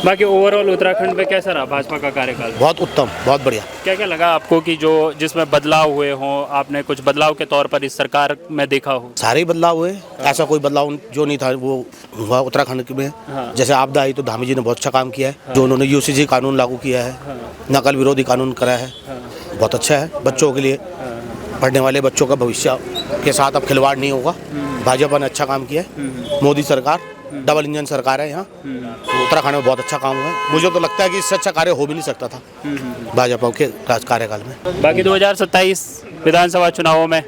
बाकी ओवरऑल उत्तराखंड में कैसा रहा भाजपा का कार्यकाल? बहुत उत्तम, बहुत बढ़िया। क्या क्या लगा आपको कि जो जिसमें बदलाव हुए हों, आपने कुछ बदलाव के तौर पर इस सरकार में देखा हो? सारे ही बदलाव हुए, ऐसा कोई बदलाव जो नहीं था वो हुआ उत्तराखंड में। हाँ। जैसे आपदा आई तो धामी जी ने बहुत अच्छा काम किया है। जो उन्होंने यूसीसी कानून लागू किया है, नकल विरोधी कानून कराया है, बहुत अच्छा है बच्चों के लिए। पढ़ने वाले बच्चों का भविष्य के साथ अब खिलवाड़ नहीं होगा। भाजपा ने अच्छा काम किया है। मोदी सरकार डबल इंजन सरकार है यहाँ, तो उत्तराखंड में बहुत अच्छा काम हुआ है। मुझे तो लगता है कि इससे अच्छा कार्य हो भी नहीं सकता था भाजपा के कार्यकाल में। बाकी 2027 विधानसभा चुनावों में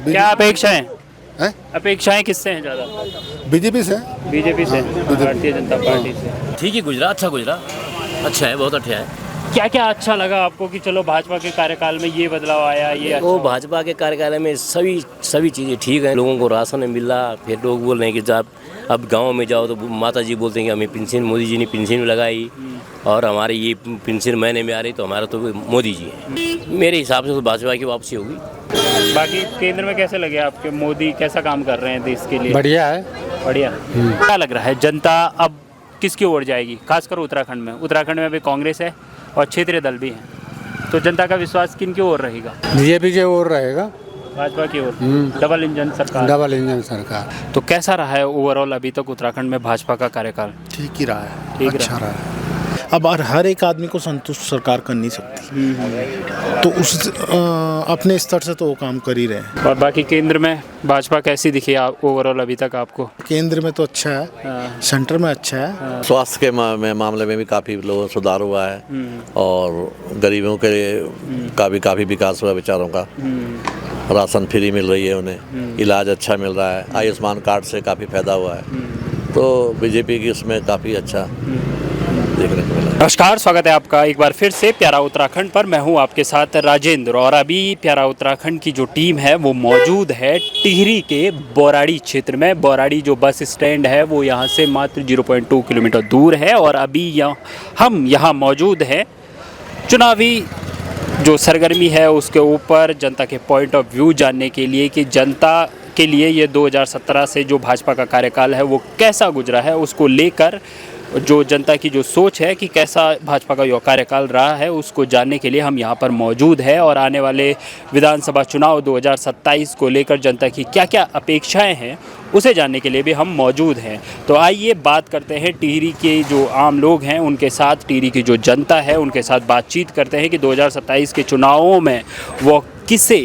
क्या अपेक्षाएं हैं? अपेक्षाएं किससे हैं ज़्यादा? बीजेपी से। बीजेपी से, भारतीय जनता पार्टी से। ठीक ही गुजरा, अच्छा गुजरा, अच्छा है, बहुत अच्छा है। क्या क्या अच्छा लगा आपको कि चलो भाजपा के कार्यकाल में ये बदलाव आया, ये अच्छा वो हुआ? भाजपा के कार्यकाल में सभी चीज़ें ठीक हैं। लोगों को राशन मिल रहा, फिर लोग बोल रहे हैं कि जब अब गांव में जाओ तो माता जी बोलते हैं कि हमें पेंशन, मोदी जी ने पेंशन लगाई और हमारे ये पेंशन महीने में आ रही, तो हमारा तो मोदी जी है। मेरे हिसाब से तो भाजपा की वापसी होगी। बाकी केंद्र में कैसे लगे आपके? मोदी कैसा काम कर रहे हैं देश के लिए? बढ़िया है। बढ़िया। क्या लग रहा है जनता अब किसकी ओर जाएगी, खासकर उत्तराखंड में? उत्तराखंड में अभी कांग्रेस है और क्षेत्रीय दल भी हैं, तो जनता का विश्वास किन की ओर रहेगा? बीजेपी के ओर रहेगा। भाजपा की ओर। डबल इंजन सरकार। डबल इंजन सरकार। तो कैसा रहा है ओवरऑल अभी तक उत्तराखंड में भाजपा का कार्यकाल? ठीक ही रहा है, ठीक अच्छा रहा है। अब हर एक आदमी को संतुष्ट सरकार कर नहीं सकती, तो उस अपने स्तर से तो वो काम कर ही रहे हैं। और बाकी केंद्र में भाजपा कैसी दिखी ओवरऑल अभी तक आपको? केंद्र में तो अच्छा है, सेंटर में अच्छा है। स्वास्थ्य के मामले में भी काफ़ी लोगों सुधार हुआ है और गरीबों के काफ़ी विकास हुआ बेचारों का। राशन फ्री मिल रही है उन्हें, इलाज अच्छा मिल रहा है, आयुष्मान कार्ड से काफ़ी फायदा हुआ है, तो बीजेपी की उसमें काफ़ी अच्छा देखने को मिला। नमस्कार, स्वागत है आपका एक बार फिर से प्यारा उत्तराखंड पर। मैं हूं आपके साथ राजेंद्र और अभी प्यारा उत्तराखंड की जो टीम है वो मौजूद है टिहरी के बोराड़ी क्षेत्र में। बोराड़ी जो बस स्टैंड है वो यहां से मात्र 0.2 किलोमीटर दूर है और अभी हम यहाँ मौजूद हैं चुनावी जो सरगर्मी है उसके ऊपर जनता के पॉइंट ऑफ व्यू जानने के लिए कि जनता के लिए ये 2017 से जो भाजपा का कार्यकाल है वो कैसा गुजरा है, उसको लेकर जो जनता की जो सोच है कि कैसा भाजपा का यो कार्यकाल रहा है उसको जानने के लिए हम यहाँ पर मौजूद है। और आने वाले विधानसभा चुनाव 2027 को लेकर जनता की क्या क्या अपेक्षाएं हैं उसे जानने के लिए भी हम मौजूद हैं। तो आइए बात करते हैं टिहरी के जो आम लोग हैं उनके साथ, टिहरी की जो जनता है उनके साथ बातचीत करते हैं कि 2027 के चुनावों में वो किसे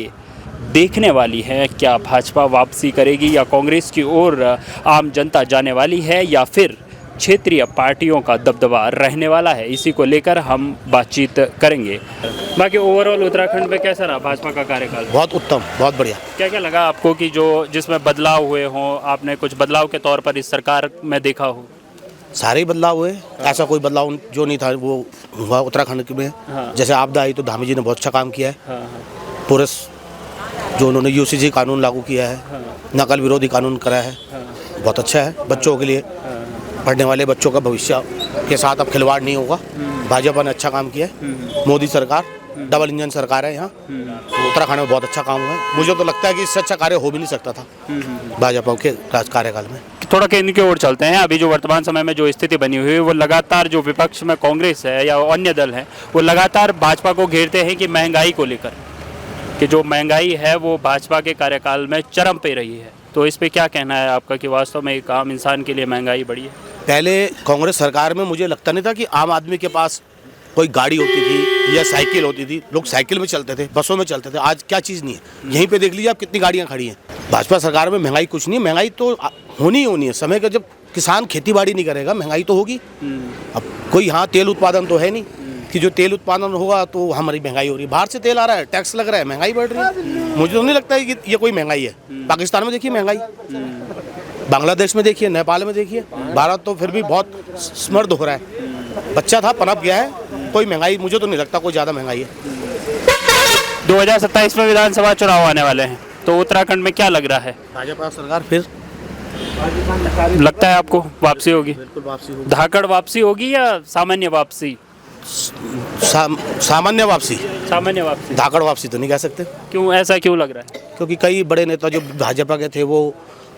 देखने वाली है। क्या भाजपा वापसी करेगी या कांग्रेस की ओर आम जनता जाने वाली है या फिर क्षेत्रीय पार्टियों का दबदबा रहने वाला है, इसी को लेकर हम बातचीत करेंगे। बाकी ओवरऑल उत्तराखंड में कैसा रहा भाजपा का कार्यकाल? बहुत उत्तम, बहुत बढ़िया। क्या क्या लगा आपको कि जो जिसमें बदलाव हुए हों, आपने कुछ बदलाव के तौर पर इस सरकार में देखा हो? सारे ही बदलाव हुए, ऐसा कोई बदलाव जो नहीं था वो हुआ उत्तराखंड में। जैसे आपदा आई तो धामी जी ने बहुत अच्छा काम किया है। पूरे जो उन्होंने यूसीसी कानून लागू किया है, नकल विरोधी कानून कराया है, बहुत अच्छा है बच्चों के लिए। पढ़ने वाले बच्चों का भविष्य के साथ अब खिलवाड़ नहीं होगा। भाजपा ने अच्छा काम किया है। मोदी सरकार डबल इंजन सरकार है यहाँ, तो उत्तराखंड में बहुत अच्छा काम हुआ है। मुझे तो लगता है कि इससे अच्छा कार्य हो भी नहीं सकता था भाजपा के कार्यकाल में। थोड़ा केंद्र की ओर चलते हैं। अभी जो वर्तमान समय में जो स्थिति बनी हुई है वो लगातार जो विपक्ष में कांग्रेस है या अन्य दल हैं वो लगातार भाजपा को घेरते हैं कि महंगाई को लेकर, कि जो महंगाई है वो भाजपा के कार्यकाल में चरम पे रही है। तो इस पे क्या कहना है आपका कि वास्तव में एक आम इंसान के लिए महंगाई बढ़ी है? पहले कांग्रेस सरकार में मुझे लगता नहीं था कि आम आदमी के पास कोई गाड़ी होती थी या साइकिल होती थी। लोग साइकिल में चलते थे, बसों में चलते थे। आज क्या चीज़ नहीं है, यहीं पे देख लीजिए आप कितनी गाड़ियाँ खड़ी हैं। भाजपा सरकार में महंगाई कुछ नहीं है। महंगाई तो होनी ही होनी है। समय का जब किसान खेती बाड़ी नहीं करेगा महंगाई तो होगी। अब कोई यहाँ तेल उत्पादन तो है नहीं कि जो तेल उत्पादन होगा तो हमारी महंगाई हो रही है। बाहर से तेल आ रहा है, टैक्स लग रहा है, महंगाई बढ़ रही है। मुझे तो नहीं लगता है कि ये कोई महंगाई है। पाकिस्तान में देखिए महंगाई, बांग्लादेश में देखिए, नेपाल में देखिए। भारत तो फिर भी बहुत समृद्ध हो रहा है, बच्चा था पनप गया है। कोई महंगाई मुझे तो नहीं लगता कोई ज़्यादा महंगाई है। 2027 में विधानसभा चुनाव आने वाले हैं, तो उत्तराखंड में क्या लग रहा है? भाजपा सरकार फिर लगता है आपको वापसी होगी? बिल्कुल वापसी होगी। धाकड़ वापसी होगी या सामान्य वापसी? सामान्य वापसी। सामान्य वापसी, धाकड़ वापसी तो नहीं कह सकते। क्यों, ऐसा क्यों लग रहा है? क्योंकि कई बड़े नेता जो भाजपा के थे वो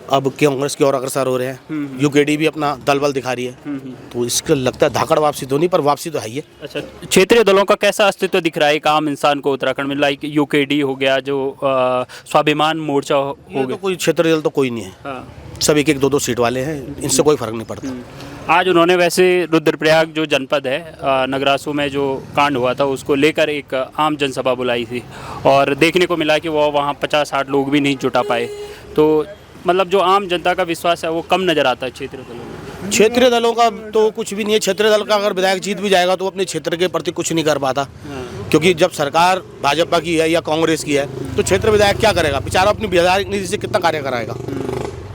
अब कांग्रेस की ओर अग्रसर हो रहे हैं। यूकेडी भी अपना दल बल दिखा रही है। तो इसका लगता है धाकड़ वापसी तो नहीं, पर वापसी तो है ही है। अच्छा, क्षेत्रीय दलों का कैसा अस्तित्व दिख रहा है एक आम इंसान को उत्तराखंड में? लाइक यूकेडी हो गया, जो स्वाभिमान मोर्चा हो ये तो गया। कोई क्षेत्रीय दल तो कोई नहीं है। हाँ। सब एक एक दो दो सीट वाले हैं, इनसे कोई फर्क नहीं पड़ता। आज उन्होंने वैसे रुद्रप्रयाग जो जनपद है, नगरासू में जो कांड हुआ था उसको लेकर एक आम जनसभा बुलाई थी और देखने को मिला कि वो वहाँ 50-60 लोग भी नहीं जुटा पाए। तो मतलब जो आम जनता का विश्वास है वो कम नज़र आता है क्षेत्रीय दलों में। क्षेत्रीय दलों का तो कुछ भी नहीं है। क्षेत्रीय दल का अगर विधायक जीत भी जाएगा तो अपने क्षेत्र के प्रति कुछ नहीं कर पाता, क्योंकि जब सरकार भाजपा की है या कांग्रेस की है तो क्षेत्र विधायक क्या करेगा? बेचारा अपनी विधायक निधि से कितना कार्य कराएगा?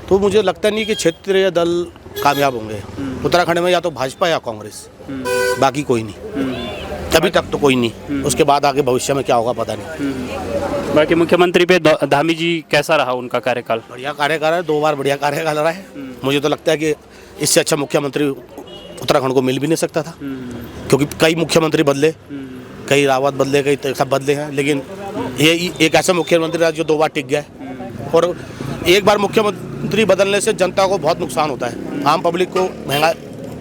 तो मुझे लगता नहीं कि क्षेत्रीय दल कामयाब होंगे उत्तराखंड में, या तो भाजपा या कांग्रेस, बाकी कोई नहीं। अभी तक तो कोई नहीं, उसके बाद आगे भविष्य में क्या होगा पता नहीं। बाकी मुख्यमंत्री पे धामी जी कैसा रहा उनका कार्यकाल? बढ़िया कार्यकाल है, 2 बार बढ़िया कार्यकाल रहा है। मुझे तो लगता है कि इससे अच्छा मुख्यमंत्री उत्तराखंड को मिल भी नहीं सकता था, क्योंकि कई मुख्यमंत्री बदले, कई रावत बदले, कई सब बदले हैं, लेकिन ये एक ऐसा मुख्यमंत्री रहा जो 2 बार टिक गया। और एक बार मुख्यमंत्री बदलने से जनता को बहुत नुकसान होता है, आम पब्लिक को महंगा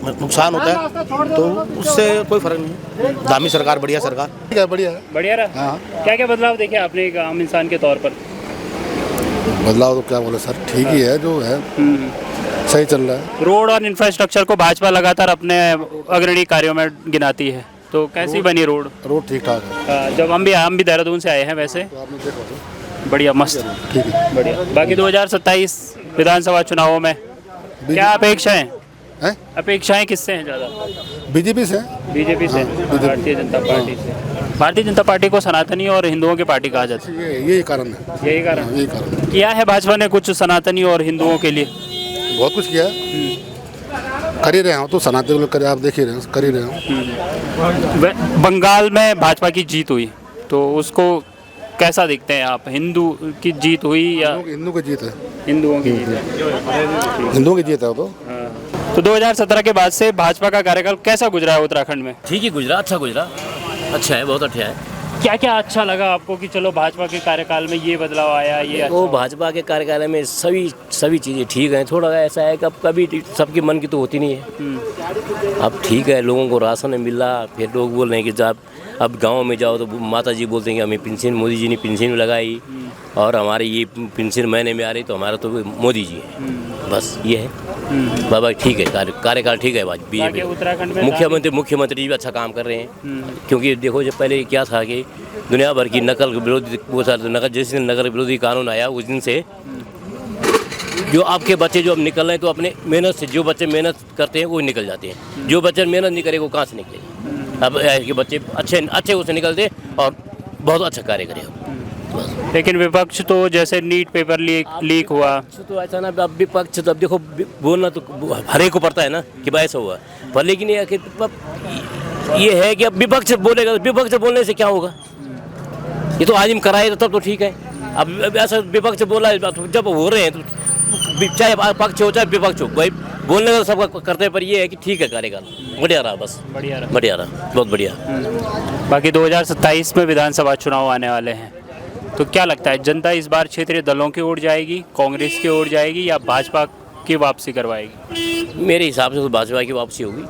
नुकसान होता है, तो उससे कोई फर्क नहीं। धामी सरकार बढ़िया सरकार। ठीक है, बढ़िया है। बढ़िया रहा। हाँ। क्या क्या बदलाव देखे आपने एक आम इंसान के तौर पर? बदलाव तो क्या बोले सर, ठीक ही है, जो है सही चल रहा है। रोड और इंफ्रास्ट्रक्चर को भाजपा लगातार अपने अग्रणी कार्यों में गिनाती है, तो कैसी बनी रोड? रोड ठीक ठाक है। जब हम भी देहरादून से आए हैं वैसे। तो आपने देखा तो बढ़िया, मस्त, ठीक है। बढ़िया। बाकी 2027 विधानसभा चुनावों में क्या अपेक्षाएं? हैं? अपेक्षाएं किससे हैं ज़्यादा? बीजेपी से। बीजेपी से, भारतीय जनता पार्टी से। भारतीय जनता पार्टी को सनातनी और हिंदुओं की पार्टी कहा जाता है, यही कारण है। यही कारण यही कारण है। किया है भाजपा ने कुछ सनातनी और हिंदुओं के लिए? बहुत कुछ किया है, कर ही रहे हो, तो सनातन लोग करे, आप देख ही रहे हो, कर ही रहे हो। बंगाल में भाजपा की जीत हुई तो उसको कैसा देखते हैं आप? हिंदू की जीत हुई या हिंदू की जीत है? हिंदुओं की जीत है? हिंदुओं की जीत है वो तो। तो 2017 के बाद से भाजपा का कार्यकाल कैसा गुजरा है उत्तराखंड में? ठीक ही गुजरा, अच्छा गुजरा, अच्छा है, बहुत अच्छा है। क्या क्या अच्छा लगा आपको कि चलो भाजपा के कार्यकाल में ये बदलाव आया, ये अच्छा वो हुआ? भाजपा के कार्यकाल में सभी चीज़ें ठीक हैं। थोड़ा ऐसा है कि अब कभी सबके मन की तो होती नहीं है। अब ठीक है, लोगों को राशन मिल रहा, फिर लोग बोल रहे हैं कि जब अब गांव में जाओ तो माता जी बोलते हैं कि हमें पेंशन, मोदी जी ने पेंशन लगाई और हमारे ये पेंशन महीने में आ रही, तो हमारा तो मोदी जी है, बस ये है। बाबा ठीक है, कार्यकाल ठीक है। बाकी उत्तराखंड में मुख्यमंत्री भी अच्छा काम कर रहे हैं, क्योंकि देखो जब पहले क्या था कि दुनिया भर की नकल विरोधी, वो सारे नकल, जिस दिन नकल विरोधी कानून आया उस दिन से जो आपके बच्चे जो अब निकल रहे हैं, तो अपने मेहनत से, जो बच्चे मेहनत करते हैं वो निकल जाते हैं, जो बच्चे मेहनत नहीं करे वो कहाँ से निकले? अब के बच्चे अच्छे उससे निकलते और बहुत अच्छा कार्य करे। लेकिन विपक्ष तो जैसे नीट पेपर लीक हुआ, तो ऐसा ना, अब विपक्ष तो अब देखो बोलना तो हर एक को पड़ता है ना कि भाई ऐसा हुआ, पर लेकिन ये है कि अब विपक्ष बोलेगा, विपक्ष बोलने से क्या होगा? ये तो आजिम कराए तो तब तो ठीक है। अब ऐसा विपक्ष बोला जब हो रहे हैं तो चाहे पक्ष हो चाहे विपक्ष हो, भाई बोलने का सब करते हैं, पर ये है कि ठीक है कार्यकाल बढ़िया रहा, बस बढ़िया रहा, बहुत बढ़िया। बाकी 2027 में विधानसभा चुनाव आने वाले हैं, तो क्या लगता है जनता इस बार क्षेत्रीय दलों की ओर जाएगी, कांग्रेस की ओर जाएगी या भाजपा की वापसी करवाएगी? मेरे हिसाब से तो भाजपा की वापसी होगी।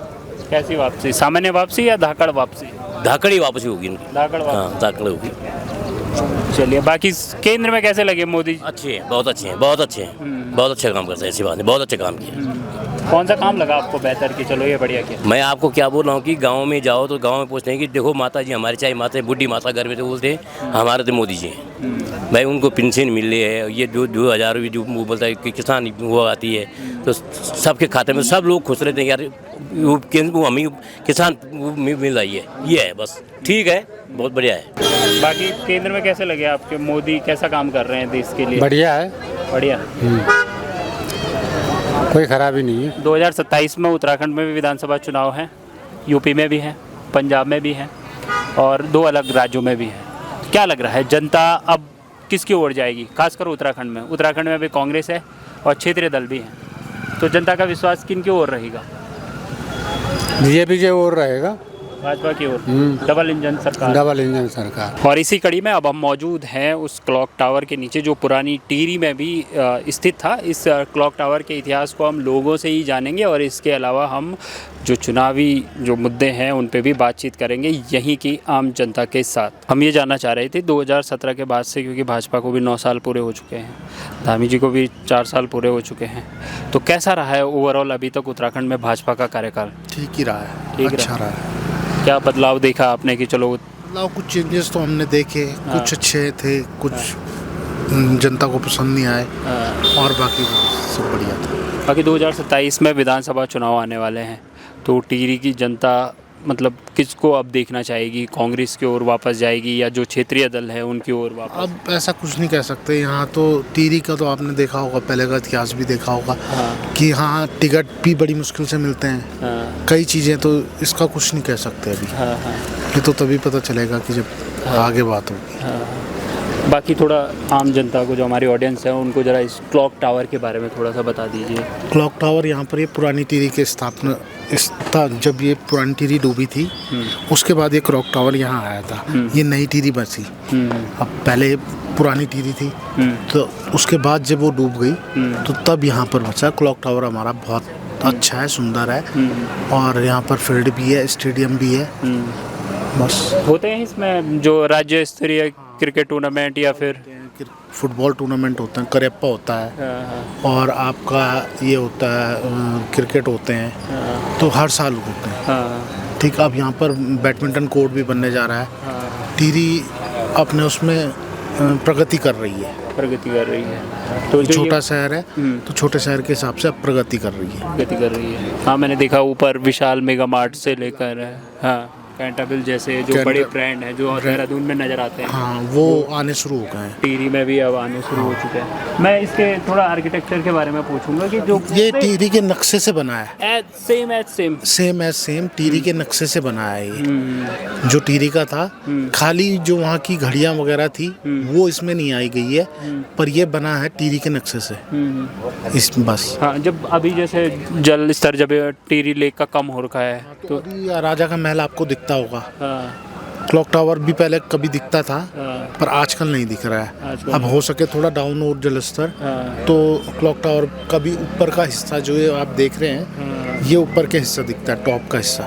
कैसी वापसी? सामान्य वापसी या धाकड़ वापसी? धाकड़ी वापसी होगी इनकी। धाकड़ वापसी। हाँ, धाकड़ होगी। चलिए, बाकी केंद्र में कैसे लगे मोदी? अच्छे हैं, बहुत अच्छे हैं, बहुत अच्छे हैं, बहुत अच्छे काम करते हैं, ऐसी बात नहीं, बहुत अच्छे काम किए। कौन सा काम लगा आपको बेहतर कि चलो ये बढ़िया किया? मैं आपको क्या बोल रहा हूँ कि गांव में जाओ तो गांव में पूछते हैं कि देखो माता जी हमारे, चाहे माता बुढ़ी माता घर में तो बोलते हैं हमारे तो मोदी जी हैं भाई, उनको पेंशन मिल रही है, ये 2,000 रुपये जो वो बोलता है कि किसान वो आती है तो सबके खाते में सब लोग खुश रहते हैं यार, वो हमें किसान मिल रही है, ये है बस, ठीक है, बहुत बढ़िया है। बाकी केंद्र में कैसे लगे आपके? मोदी कैसा काम कर रहे हैं देश के लिए? बढ़िया है, बढ़िया। कोई खराबी नहीं है। 2027 में उत्तराखंड में भी विधानसभा चुनाव है, यूपी में भी है, पंजाब में भी है और 2 अलग राज्यों में भी है। क्या लग रहा है जनता अब किसकी ओर जाएगी? खासकर उत्तराखंड में। उत्तराखंड में भी कांग्रेस है और क्षेत्रीय दल भी है, तो जनता का विश्वास किन की ओर रहेगा? बीजेपी की ओर रहेगा। भाजपा की ओर डबल इंजन सरकार। डबल इंजन सरकार। और इसी कड़ी में अब हम मौजूद हैं उस क्लॉक टावर के नीचे जो पुरानी टिहरी में भी स्थित था। इस क्लॉक टावर के इतिहास को हम लोगों से ही जानेंगे और इसके अलावा हम जो चुनावी जो मुद्दे हैं उन पे भी बातचीत करेंगे यहीं की आम जनता के साथ। हम ये जानना चाह रहे थे 2017 के बाद से, क्योंकि भाजपा को भी 9 साल पूरे हो चुके हैं, धामी जी को भी 4 साल पूरे हो चुके हैं, तो कैसा रहा है ओवरऑल अभी तक उत्तराखंड में भाजपा का कार्यकाल? ठीक ही रहा है, ठीक अच्छा रहा। रहा है। क्या बदलाव देखा आपने कि चलो बदलाव कुछ चेंजेस तो हमने देखे, कुछ अच्छे थे, कुछ जनता को पसंद नहीं आए, और बाकी सब बढ़िया था। बाकी 2027 में विधानसभा चुनाव आने वाले हैं, तो टिहरी की जनता मतलब किसको अब देखना चाहेगी? कांग्रेस की ओर वापस जाएगी या जो क्षेत्रीय दल है उनकी ओर वापस? अब ऐसा कुछ नहीं कह सकते। यहाँ तो टिहरी का तो आपने देखा होगा, पहले का इतिहास भी देखा होगा कि हाँ टिकट भी बड़ी मुश्किल से मिलते हैं, कई चीज़ें, तो इसका कुछ नहीं कह सकते अभी। ये तो तभी पता चलेगा कि जब आगे बात होगी। बाकी थोड़ा आम जनता को, जो हमारी ऑडियंस है, उनको ज़रा इस क्लॉक टावर के बारे में थोड़ा सा बता दीजिए। क्लॉक टावर यहाँ पर ये पुरानी टिहरी के स्थापना जब ये पुरानी टिहरी डूबी थी उसके बाद ये क्लॉक टावर यहाँ आया था। ये नई टिहरी बसी, अब पहले पुरानी टिहरी थी, तो उसके बाद जब वो डूब गई तो तब यहाँ पर बचा। क्लॉक टावर हमारा बहुत अच्छा है, सुंदर है, और यहाँ पर फील्ड भी है, स्टेडियम भी है। बस होते हैं इसमें जो राज्य स्तरीय क्रिकेट टूर्नामेंट या फिर फुटबॉल टूर्नामेंट होता है, करेप्पा होता है, और आपका ये होता है क्रिकेट होते हैं, तो हर साल होते हैं। ठीक, अब यहाँ पर बैडमिंटन कोर्ट भी बनने जा रहा है। टिहरी अपने उसमें प्रगति कर रही है। तो छोटा शहर है, तो छोटे शहर के हिसाब से अब प्रगति कर रही है। हाँ, मैंने देखा ऊपर विशाल मेगा मार्ट से लेकर कैंटाबिल जैसे जो बड़े ब्रांड हैं जो देहरादून में नज़र आते हैं, हाँ वो आने शुरू हो गए हैं। टिहरी में भी अब आने शुरू हो चुके हैं। मैं इसके थोड़ा आर्किटेक्चर के बारे में पूछूंगा कि जो ये टिहरी के नक्शे से बना है, सेम टिहरी के नक्शे से बना है ये। जो टिहरी का था, खाली जो वहाँ की घड़ियाँ वगैरह थी वो इसमें नहीं आई गई है, पर ये बना है टिहरी के नक्शे से इस बस। हाँ, जब अभी जैसे जल स्तर जब टिहरी लेक का कम हो रखा है तो राजा का महल आपको दिखता होगा। क्लॉक टावर भी पहले कभी दिखता था, पर आजकल नहीं दिख रहा है। अब हो सके थोड़ा डाउन और जल स्तर, तो क्लॉक टावर का भी ऊपर का हिस्सा जो ये आप देख रहे हैं, ये ऊपर के हिस्सा दिखता है, टॉप का हिस्सा।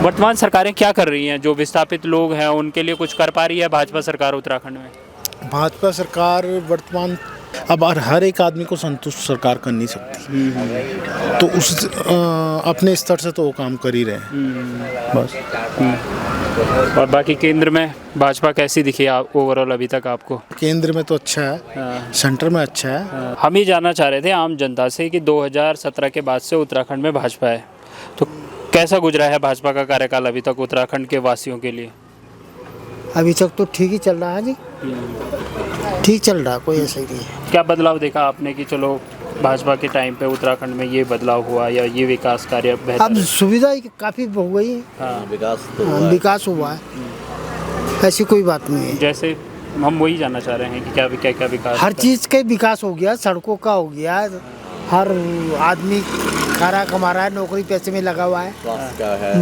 वर्तमान सरकारें क्या कर रही हैं? जो विस्थापित लोग हैं उनके लिए कुछ कर पा रही है भाजपा सरकार उत्तराखंड में? भाजपा सरकार वर्तमान अब हर एक आदमी को संतुष्ट सरकार कर नहीं सकती, तो उस अपने स्तर से तो वो काम कर ही रहे हैं बस। और बाकी केंद्र में भाजपा कैसी दिखी आप ओवरऑल अभी तक आपको? केंद्र में तो अच्छा है, सेंटर में अच्छा है। हम ये जानना चाह रहे थे आम जनता से कि 2017 के बाद से उत्तराखंड में भाजपा है, तो कैसा गुजरा है भाजपा का कार्यकाल अभी तक उत्तराखंड के वासियों के लिए? अभी तक तो ठीक ही चल रहा है जी, ठीक चल रहा है, कोई ऐसा ही नहीं है। क्या बदलाव देखा आपने कि चलो भाजपा के टाइम पे उत्तराखंड में ये बदलाव हुआ या ये विकास कार्य बेहतर? अब सुविधा काफ़ी हो गई है, विकास हुआ है, ऐसी कोई बात नहीं है। जैसे हम वही जानना चाह रहे हैं कि क्या विकास? हर चीज़ का विकास हो गया, सड़कों का हो गया, हर आदमी खाना कमा रहा है, नौकरी पैसे में लगा हुआ है,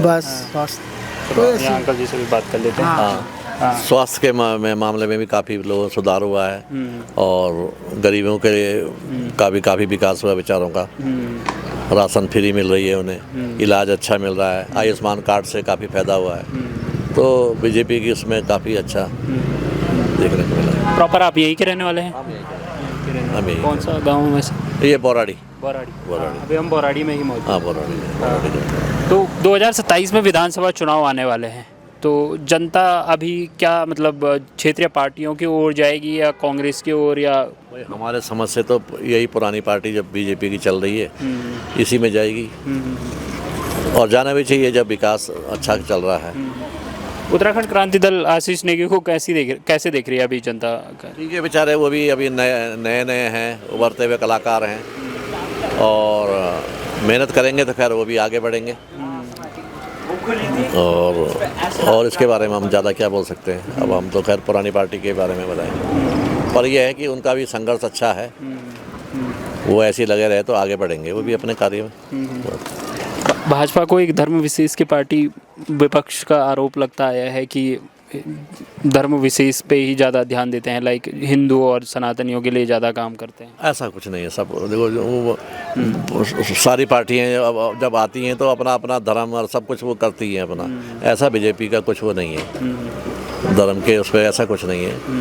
बस स्वास्थ्य। अंकल जी से भी बात कर लेते हैं। स्वास्थ्य के मामले में भी काफ़ी लोग सुधार हुआ है, और गरीबों के काफ़ी विकास हुआ बेचारों का। राशन फ्री मिल रही है उन्हें, इलाज अच्छा मिल रहा है, आयुष्मान कार्ड से काफ़ी फायदा हुआ है, तो बीजेपी की उसमें काफ़ी अच्छा देखने को मिला। प्रॉपर आप यही के रहने वाले हैं? हम यही। कौन सा गाँव में से? ये बोराड़ी। अभी हम बोराड़ी में ही मौजूद। हाँ, बोराड़ी। तो 2027 में विधानसभा चुनाव आने वाले हैं, तो जनता अभी क्या मतलब क्षेत्रीय पार्टियों की ओर जाएगी या कांग्रेस की ओर? या हमारे समझ से तो यही पुरानी पार्टी जब बीजेपी की चल रही है इसी में जाएगी, और जाना भी चाहिए जब विकास अच्छा चल रहा है। उत्तराखंड क्रांति दल आशीष नेगी को कैसे देख रही है अभी जनता? ठीक है, बेचारे वो भी अभी नए हैं, उभरते हुए कलाकार हैं, और मेहनत करेंगे तो खैर वो भी आगे बढ़ेंगे। और इसके बारे में हम ज़्यादा क्या बोल सकते हैं, अब हम तो खैर पुरानी पार्टी के बारे में बताएं, पर यह है कि उनका भी संघर्ष अच्छा है, वो ऐसे लगे रहे तो आगे बढ़ेंगे वो भी अपने कार्य में। भाजपा को एक धर्म विशेष की पार्टी विपक्ष का आरोप लगता आया है कि धर्म विशेष पे ही ज़्यादा ध्यान देते हैं, लाइक हिंदू और सनातनियों के लिए ज़्यादा काम करते हैं। ऐसा कुछ नहीं है। सब देखो सारी पार्टियां जब आती हैं तो अपना अपना धर्म और सब कुछ वो करती हैं अपना। ऐसा बीजेपी का कुछ वो नहीं है, धर्म के उस पर ऐसा कुछ नहीं है।